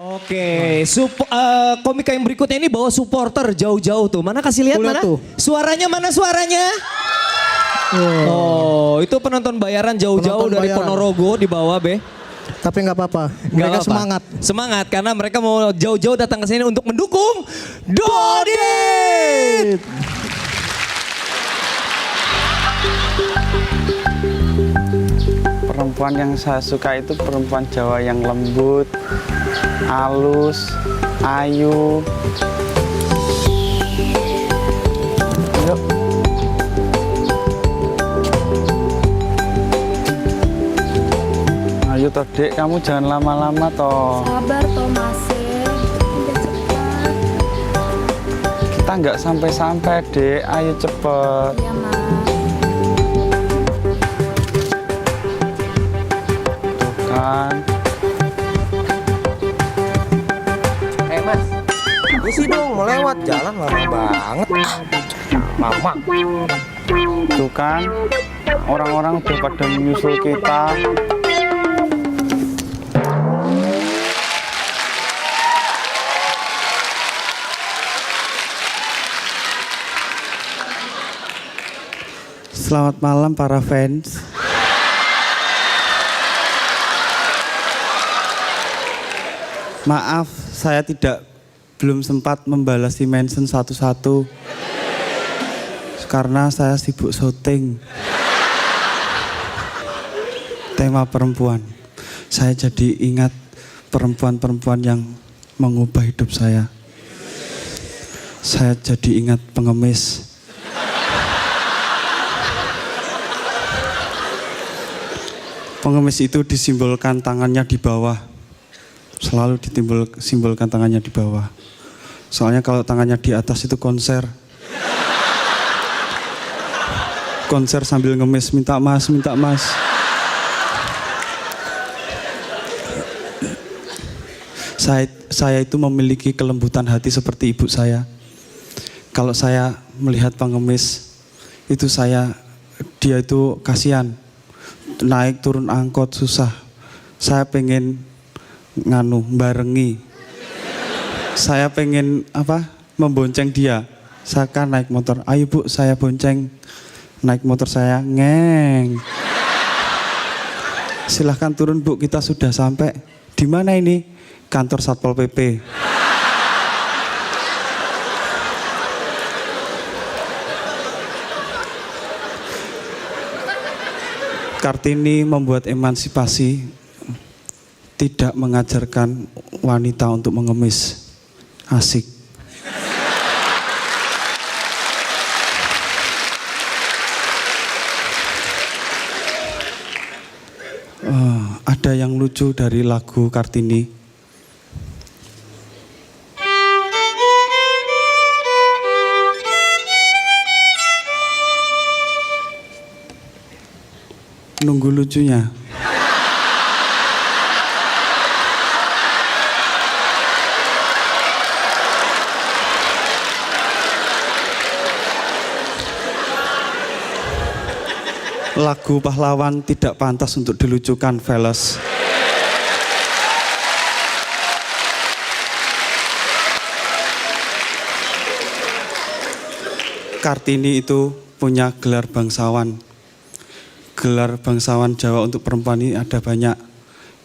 Oke, komika yang berikutnya ini bawa supporter jauh-jauh tuh. Mana kasih lihat mana? Tuh. Suaranya mana suaranya? Oh, itu penonton bayaran jauh-jauh dari Ponorogo di bawah, Be. Tapi nggak apa-apa, mereka semangat. Semangat karena mereka mau jauh-jauh datang ke sini untuk mendukung Dodit. Perempuan yang saya suka itu perempuan Jawa yang lembut, halus, ayu. Yuk. Ayo toh Dek, kamu jangan lama-lama toh. Sabar toh Masih, udah cepat. Kita nggak sampai-sampai Dek, ayo cepet. Iya Mas. Kan. Mas, isi dong mau lewat jalan lama banget. Mama. Tuh kan, orang-orang udah pada menyusul kita. Selamat malam para fans. Maaf, saya belum sempat membalas mention satu-satu karena saya sibuk syuting tema perempuan. Saya jadi ingat perempuan-perempuan yang mengubah hidup saya. Saya jadi ingat pengemis. Pengemis itu disimbolkan tangannya di bawah. Selalu disimbolkan tangannya di bawah. Soalnya kalau tangannya di atas itu konser. Konser sambil ngemis, minta mas, minta mas. Saya itu memiliki kelembutan hati seperti ibu saya. Kalau saya melihat pengemis, itu dia itu kasihan. Naik turun angkot susah. Saya pengen barengi. Saya pengen membonceng dia. Saya kan naik motor. Ayo Bu, saya bonceng. Naik motor saya, ngeng. Silahkan turun Bu, kita sudah sampai. Di mana ini? Kantor Satpol PP. Kartini membuat emansipasi, tidak mengajarkan wanita untuk mengemis. Asik. Ada yang lucu dari lagu Kartini. Nunggu lucunya. Lagu pahlawan tidak pantas untuk dilucukan, fellas. Kartini itu punya gelar bangsawan. Gelar bangsawan Jawa untuk perempuan ini ada banyak.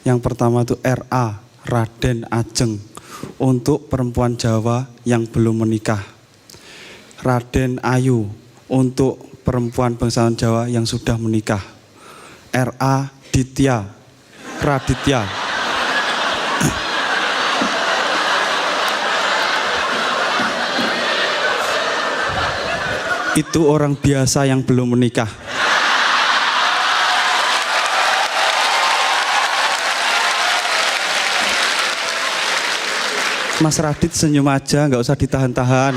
Yang pertama itu RA, Raden Ajeng. Untuk perempuan Jawa yang belum menikah. Raden Ayu untuk perempuan bangsawan Jawa yang sudah menikah. RA Ditya, Raditya. Itu orang biasa yang belum menikah. Mas Radit senyum aja, nggak usah ditahan-tahan.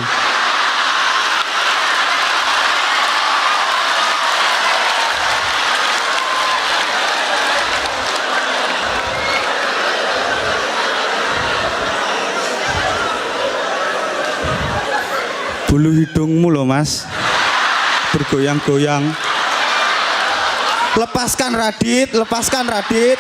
Bulu hidungmu loh Mas, bergoyang-goyang. Lepaskan Radit, lepaskan Radit.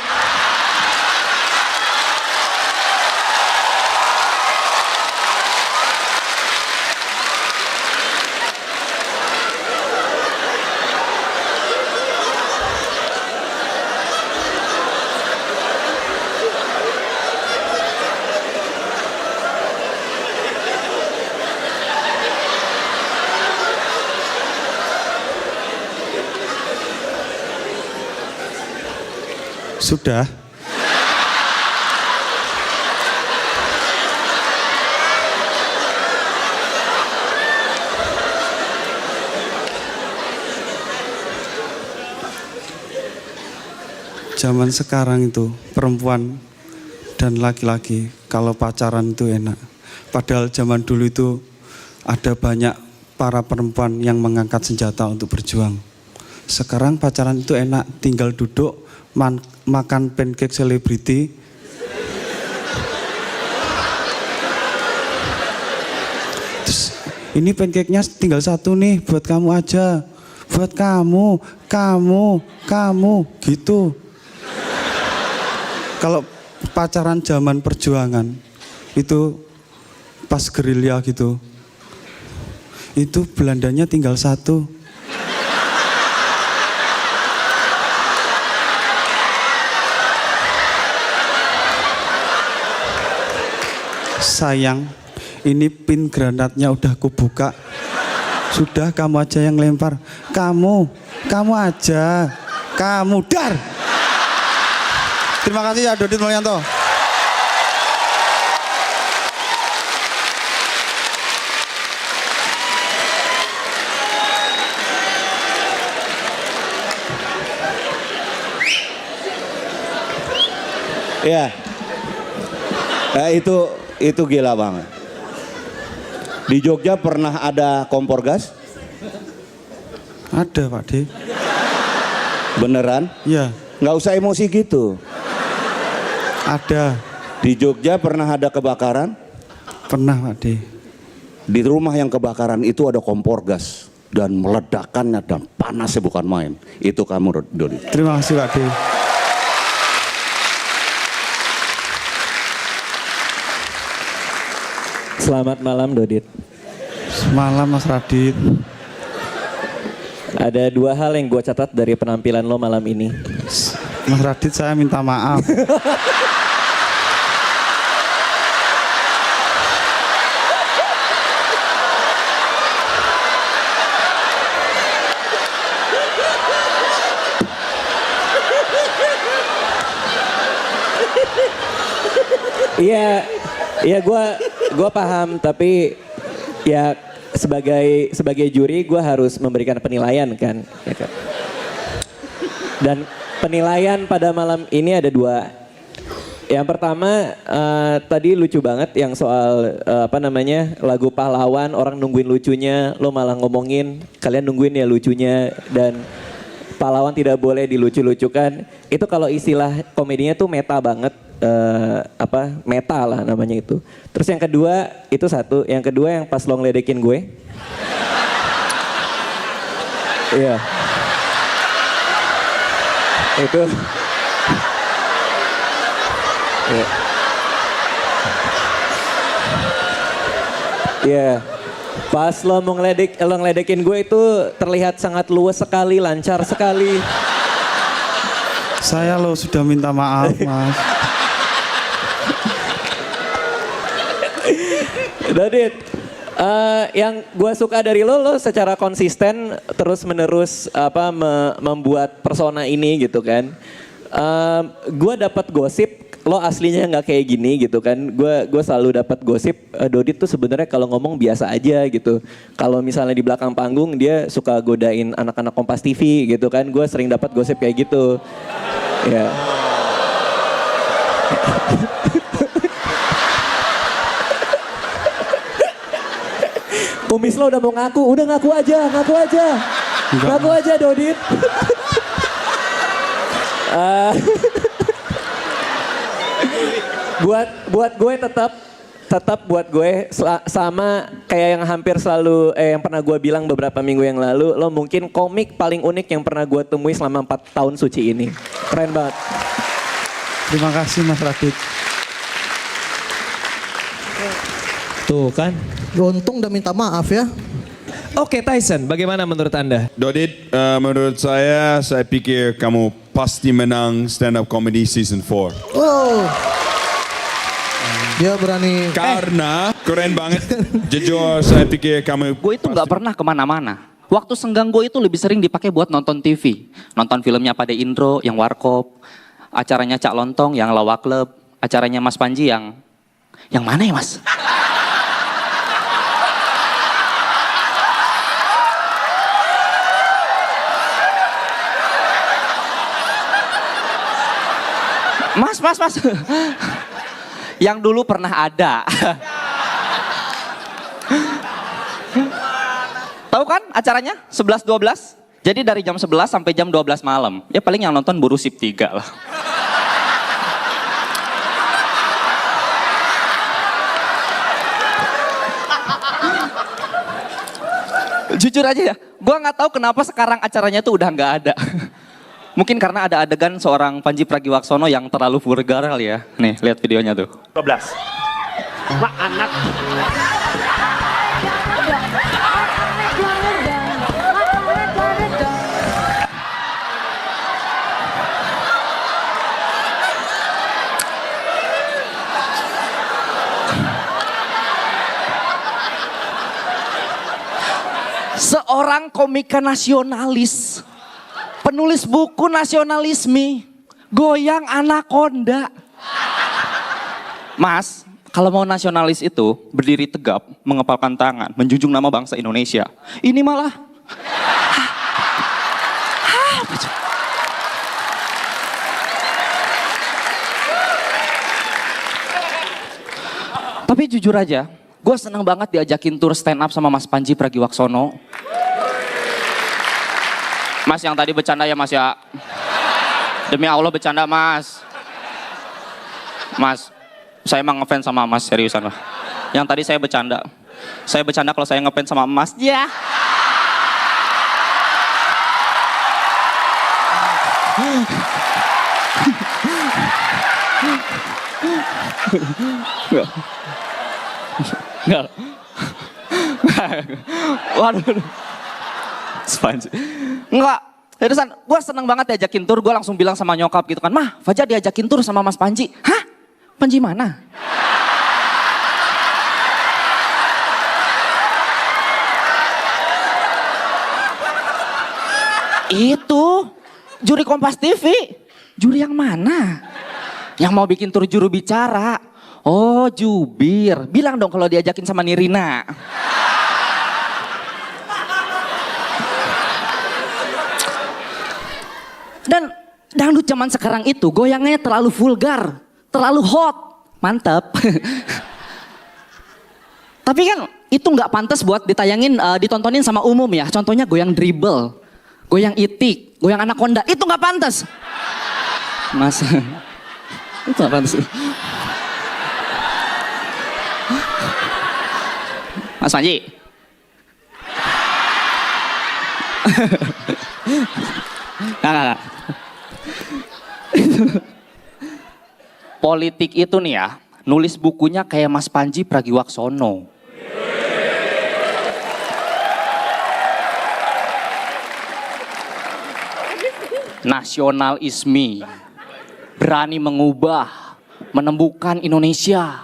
Sudah. Zaman sekarang itu perempuan dan laki-laki kalau pacaran itu enak. Padahal zaman dulu itu ada banyak para perempuan yang mengangkat senjata untuk berjuang. Sekarang pacaran itu enak, tinggal duduk makan pancake selebriti. Terus ini pancake-nya tinggal satu nih, buat kamu aja. Buat kamu gitu. Kalau pacaran zaman perjuangan itu pas gerilya gitu, itu Belandanya tinggal satu. Sayang, ini pin granatnya udah kubuka. Sudah kamu aja yang lempar. Kamu aja. Kamu dar. Terima kasih ya Dodit Mulyanto. Ya, itu gila banget. Di Jogja pernah ada kompor gas? Ada Pak De. Beneran? Iya. Nggak usah emosi gitu. Ada. Di Jogja pernah ada kebakaran? Pernah Pak De. Di rumah yang kebakaran itu ada kompor gas. Dan meledakannya dan panasnya bukan main. Itu kamu Dodi. Terima kasih Pak De. Selamat malam Dodit. Semalam Mas Radit. Ada dua hal yang gue catat dari penampilan lo malam ini. Mas Radit saya minta maaf. Iya gue paham, tapi ya sebagai juri gue harus memberikan penilaian kan, ya kan. Dan penilaian pada malam ini ada dua. Yang pertama tadi lucu banget yang soal lagu pahlawan, orang nungguin lucunya, lo malah ngomongin kalian nungguin ya lucunya, dan pahlawan tidak boleh dilucu-lucukan. Itu kalau istilah komedinya tuh meta banget. Meta lah namanya itu. Terus yang kedua itu satu, yang kedua yang pas lo ngeledekin gue. Iya. Itu. Iya. Iya. Pas lo mau ngeledekin gue itu terlihat sangat luwes sekali, lancar sekali. Saya lo sudah minta maaf Mas. Dodit, yang gue suka dari lo secara konsisten terus menerus membuat persona ini gitu kan. Gue dapat gosip lo aslinya nggak kayak gini gitu kan. Gue selalu dapat gosip Dodit tuh sebenarnya kalau ngomong biasa aja gitu. Kalau misalnya di belakang panggung dia suka godain anak-anak Kompas TV gitu kan. Gue sering dapat gosip kayak gitu. Ya. Kumis lo udah mau ngaku, udah ngaku aja. Ngaku aja Dodit. Buat gue tetap buat gue sama kayak yang hampir selalu yang pernah gue bilang beberapa minggu yang lalu, lo mungkin komik paling unik yang pernah gue temui selama 4 tahun suci ini. Keren banget. Terima kasih Mas Radit. Tuh kan. Untung udah minta maaf ya. Oke Tyson, bagaimana menurut Anda? Dodit, menurut saya pikir kamu pasti menang stand up comedy season 4. Wow. Dia berani. Karena keren banget. Jujur saya pikir kamu. Gue itu nggak pernah kemana-mana. Waktu senggang gue itu lebih sering dipakai buat nonton TV. Nonton filmnya pada Indro, yang Warkop. acaranya Cak Lontong yang Lawak Club, acaranya Mas Panji yang mana ya Mas? Mas. Yang dulu pernah ada. Tahu kan acaranya 11-12? Jadi dari jam 11 sampai jam 12 malam. Ya paling yang nonton buru sip 3 lah. Jujur aja ya, gue nggak tahu kenapa sekarang acaranya tuh udah nggak ada. Mungkin karena ada adegan seorang Panji Pragiwaksono yang terlalu vulgar kali ya. Nih, lihat videonya tuh. 12. Wah, anak. Seorang komika nasionalis, penulis buku nasionalisme, goyang anakonda. Mas, kalau mau nasionalis itu berdiri tegap, mengepalkan tangan, menjunjung nama bangsa Indonesia. Ini malah tapi jujur aja, gue seneng banget diajakin tour stand up sama Mas Panji Pragiwaksono. Mas yang tadi bercanda ya Mas ya. Demi Allah bercanda Mas. Mas, saya emang ngefans sama Mas seriusan lah. Yang tadi saya bercanda. Saya bercanda kalau saya ngefans sama Mas. Ya. Enggak. Waduh. Sponge. Enggak. Seriusan, gue seneng banget diajakin tur. Gue langsung bilang sama nyokap gitu kan. Mah, Fajar diajakin tur sama Mas Panji. Hah? Panji mana? Itu juri Kompas TV. Juri yang mana? Yang mau bikin tur juru bicara. Oh, jubir. Bilang dong kalau diajakin sama Nirina. Dan dangdut zaman sekarang itu goyangnya terlalu vulgar, terlalu hot, mantep. Tapi kan itu nggak pantas buat ditayangin, ditontonin sama umum ya. Contohnya goyang dribble, goyang itik, goyang anaconda, itu nggak pantas. Mas, itu nggak pantas. Mas Panji. Nggak. Politik itu nih ya, nulis bukunya kayak Mas Panji Pragiwaksono. Nasionalisme, berani mengubah, menemukan Indonesia.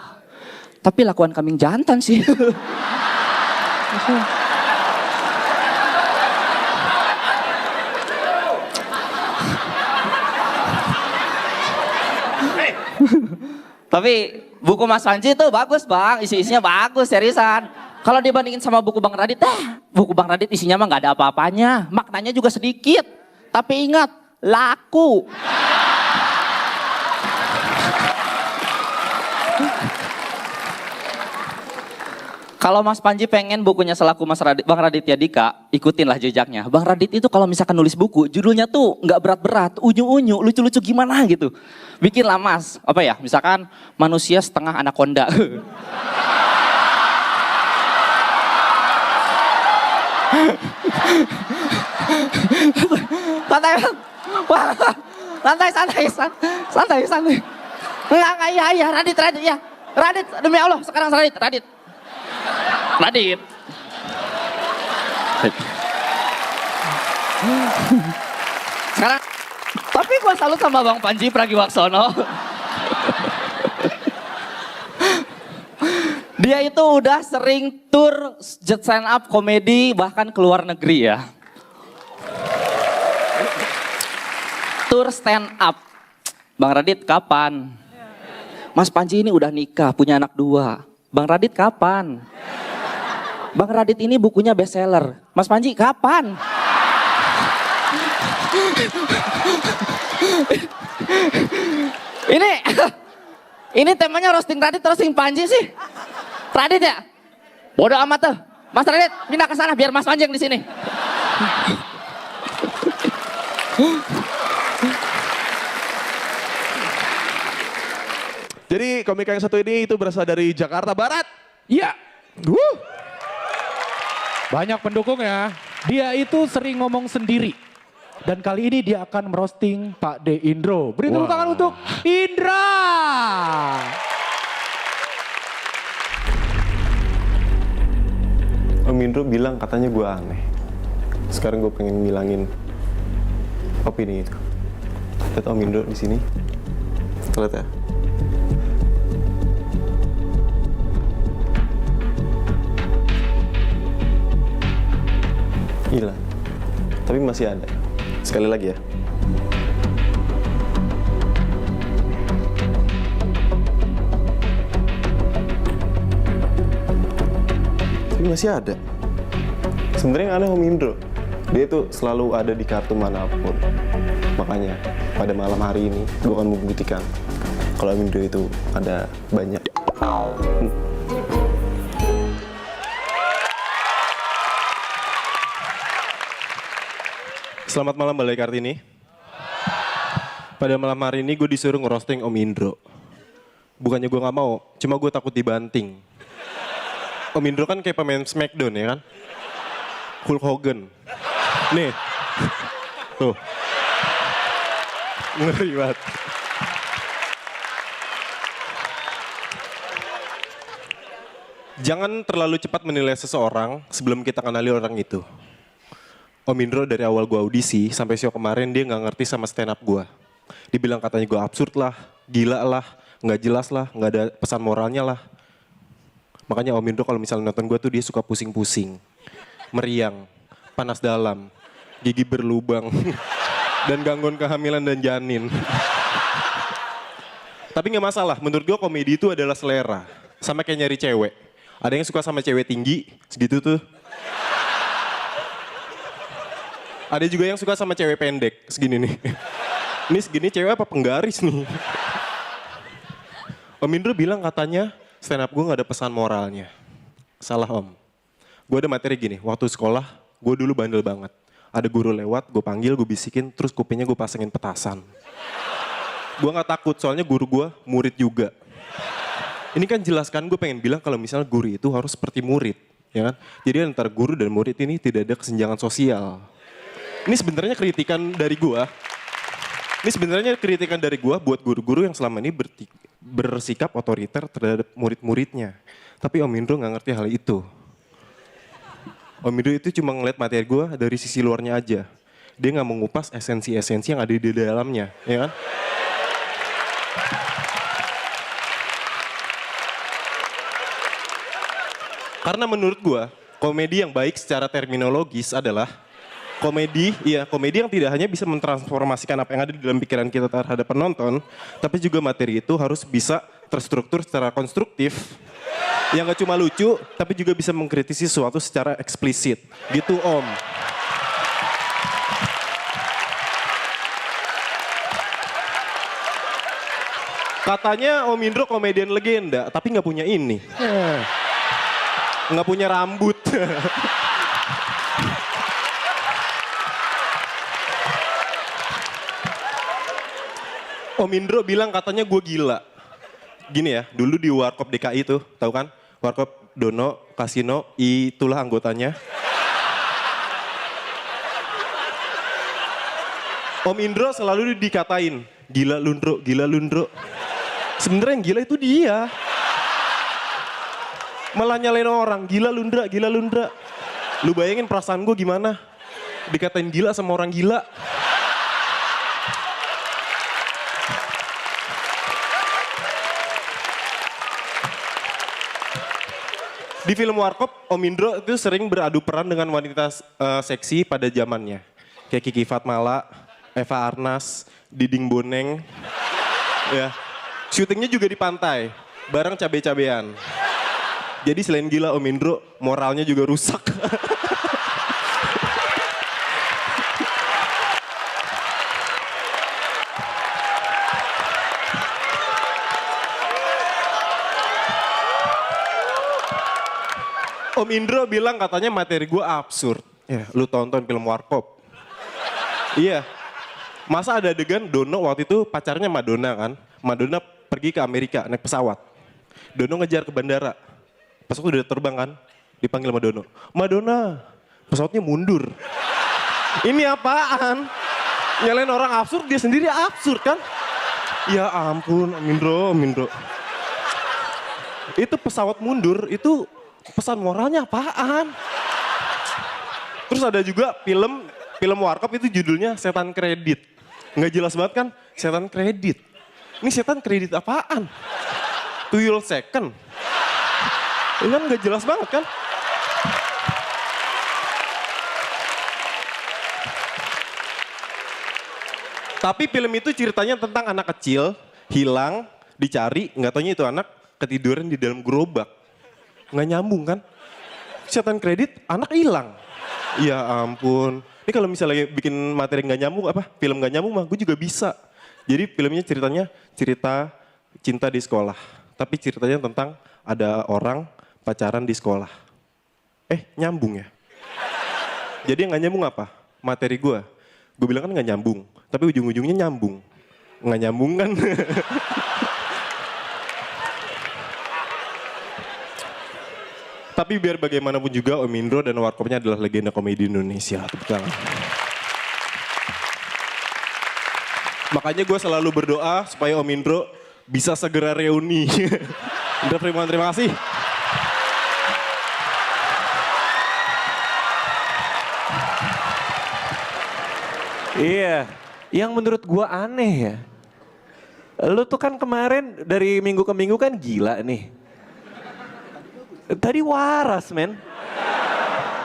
Tapi lakukan kambing jantan sih. Tapi buku Mas Panji itu bagus bang, isinya bagus seriusan. Kalau dibandingin sama buku Bang Radit, buku Bang Radit isinya mah nggak ada apa-apanya, maknanya juga sedikit. Tapi ingat, laku. Kalau Mas Panji pengen bukunya selaku Bang Raditya Dika, ikutinlah jejaknya. Bang Radit itu kalau misalkan nulis buku, judulnya tuh nggak berat-berat, unyu-unyu, lucu-lucu gimana gitu. Bikinlah Mas, apa ya, misalkan manusia setengah anaconda. Santai. Enggak, iya, Radit, ya. Radit, demi Allah, sekarang Radit. Sekarang, tapi gue salut sama Bang Panji Pragiwaksono. Dia itu udah sering tur stand up komedi bahkan ke luar negeri ya. Tur stand up. Bang Radit kapan? Mas Panji ini udah nikah, punya anak 2. Bang Radit kapan? Bang Radit ini bukunya bestseller. Mas Panji kapan? Ini temanya roasting Radit, roasting Panji sih. Radit ya? Bodoh amat tuh. Mas Radit pindah ke sana biar Mas Panji yang di sini. Jadi komika yang satu ini itu berasal dari Jakarta Barat. Iya. Banyak pendukung ya. Dia itu sering ngomong sendiri. Dan kali ini dia akan merosting Pak De Indro. Beri tepuk tangan untuk Indra. Om Indro bilang katanya gue aneh. Sekarang gue pengen ngilangin opini itu. Lihat Om Indro di sini. Lihat ya. Hilang. Tapi masih ada. Sekali lagi ya. Tapi masih ada. Sebenarnya yang aneh Om Indro. Dia tuh selalu ada di kartu manapun. Makanya pada malam hari ini gue akan membuktikan kalau Om Indro itu ada banyak. Selamat malam Balai Kartini. Pada malam hari ini gue disuruh ngerosting Om Indro. Bukannya gue gak mau, cuma gue takut dibanting. Om Indro kan kayak pemain Smackdown ya kan? Hulk Hogan. Nih. Tuh. Ngeri banget. Jangan terlalu cepat menilai seseorang sebelum kita kenali orang itu. Om Indro dari awal gue audisi sampai show kemarin dia nggak ngerti sama stand up gue. Dibilang katanya gue absurd lah, gila lah, nggak jelas lah, nggak ada pesan moralnya lah. Makanya Om Indro kalau misalnya nonton gue tuh dia suka pusing-pusing, meriang, panas dalam, gigi berlubang, dan gangguan kehamilan dan janin. Tapi nggak masalah, menurut gue komedi itu adalah selera, sama kayak nyari cewek. Ada yang suka sama cewek tinggi, segitu tuh. Ada juga yang suka sama cewek pendek, segini nih. Ini segini cewek apa penggaris nih. Om Indro bilang katanya stand up gue gak ada pesan moralnya. Salah Om. Gue ada materi gini, waktu sekolah gue dulu bandel banget. Ada guru lewat, gue panggil, gue bisikin, terus kupingnya gue pasangin petasan. Gue gak takut, soalnya guru gue murid juga. Ini kan jelaskan gue pengen bilang kalau misalnya guru itu harus seperti murid. Ya kan? Jadi antara guru dan murid ini tidak ada kesenjangan sosial. Ini sebenarnya kritikan dari gua. Ini sebenarnya kritikan dari gua buat guru-guru yang selama ini bersikap otoriter terhadap murid-muridnya. Tapi Om Indro nggak ngerti hal itu. Om Indro itu cuma ngeliat materi gua dari sisi luarnya aja. Dia nggak mengupas esensi-esensi yang ada di dalamnya, ya kan? Karena menurut gua, komedi yang baik secara terminologis adalah komedi yang tidak hanya bisa mentransformasikan apa yang ada di dalam pikiran kita terhadap penonton, tapi juga materi itu harus bisa terstruktur secara konstruktif. Yang gak cuma lucu, tapi juga bisa mengkritisi sesuatu secara eksplisit. Gitu Om. Katanya Om Indro komedian legenda, tapi gak punya ini. Gak punya rambut. Om Indro bilang katanya gue gila. Gini ya, dulu di Warkop DKI tuh, tahu kan? Warkop Dono, Kasino, itulah anggotanya. Om Indro selalu dikatain, gila Lundro, gila Lundro. Sebenarnya yang gila itu dia. Malah nyalain orang, gila Lundra, gila Lundra. Lu bayangin perasaan gue gimana? Dikatain gila sama orang gila. Di film Warkop, Om Indro itu sering beradu peran dengan wanita seksi pada zamannya. Kayak Kiki Fatmala, Eva Arnas, Diding Boneng. Ya. Syutingnya juga di pantai, bareng cabe-cabean. Jadi selain gila Om Indro, moralnya juga rusak. Om Indro bilang katanya materi gue absurd. Ya, lu tonton film Warkop. Iya. Masa ada adegan Dono waktu itu pacarnya Madonna kan. Madonna pergi ke Amerika naik pesawat. Dono ngejar ke bandara. Pas waktu udah terbang kan, dipanggil sama Dono. Madonna, pesawatnya mundur. Ini apaan? Nyalain orang absurd, dia sendiri absurd kan? Ya ampun, Om Indro. Itu pesawat mundur, itu pesan moralnya apaan? Terus ada juga film Warkop itu judulnya Setan Kredit. Nggak jelas banget kan, setan kredit. Ini setan kredit apaan? Tuyul second. Ini kan nggak jelas banget kan? Tapi film itu ceritanya tentang anak kecil, hilang, dicari, nggak taunya itu anak ketiduran di dalam gerobak. Nggak nyambung kan? Setan kredit, anak hilang. Ya ampun. Ini kalau misalnya bikin materi nggak nyambung, film nggak nyambung mah gue juga bisa. Jadi filmnya ceritanya cerita cinta di sekolah. Tapi ceritanya tentang ada orang pacaran di sekolah. Nyambung ya? Jadi yang nggak nyambung apa? Materi gue. Gue bilang kan nggak nyambung, tapi ujung-ujungnya nyambung. Nggak nyambung kan? Tapi biar bagaimanapun juga Om Indro dan Warkopnya adalah legenda komedi Indonesia. Betul. Makanya gue selalu berdoa supaya Om Indro bisa segera reuni. Indro Primawan, terima kasih. Iya, yang menurut gua aneh ya. Lu tuh kan kemarin dari minggu ke minggu kan gila nih. Tadi waras men.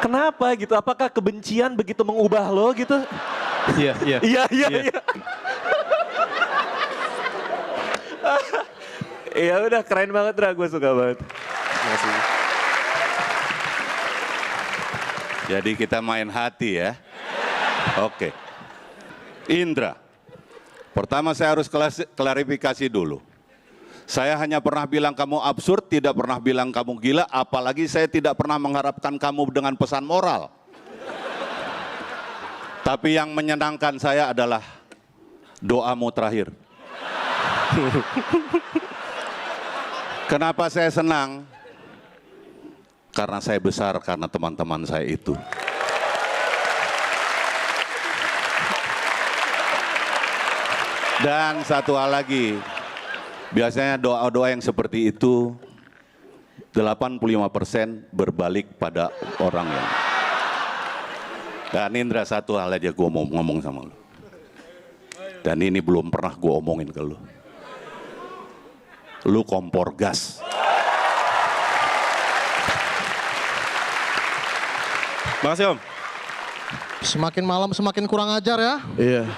Kenapa gitu? Apakah kebencian begitu mengubah lo gitu? Iya. Ya udah keren banget Ra, gue suka banget. Jadi kita main hati ya. Oke. Indra, pertama saya harus klarifikasi dulu. Saya hanya pernah bilang kamu absurd, tidak pernah bilang kamu gila, apalagi saya tidak pernah mengharapkan kamu dengan pesan moral. Tapi yang menyenangkan saya adalah doamu terakhir. Kenapa saya senang? Karena saya besar, karena teman-teman saya itu. Dan satu hal lagi, biasanya doa-doa yang seperti itu 85% berbalik pada orang yang. Dan Indra, satu hal aja gue mau ngomong sama lu. Dan ini belum pernah gue omongin ke lu. Lu kompor gas. Makasih Om. Semakin malam semakin kurang ajar ya. Iya.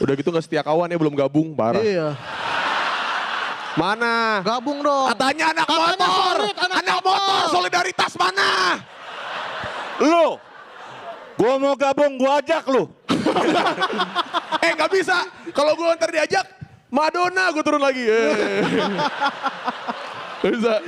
Udah gitu gak setia kawan ya, belum gabung, parah. Iya. Mana? Gabung dong. Katanya anak Katanya motor, solid, anak motor, solidaritas mana? Lu, gua mau gabung, gua ajak lu. Gak bisa, kalau gue ntar diajak, Madonna gue turun lagi. Gak bisa.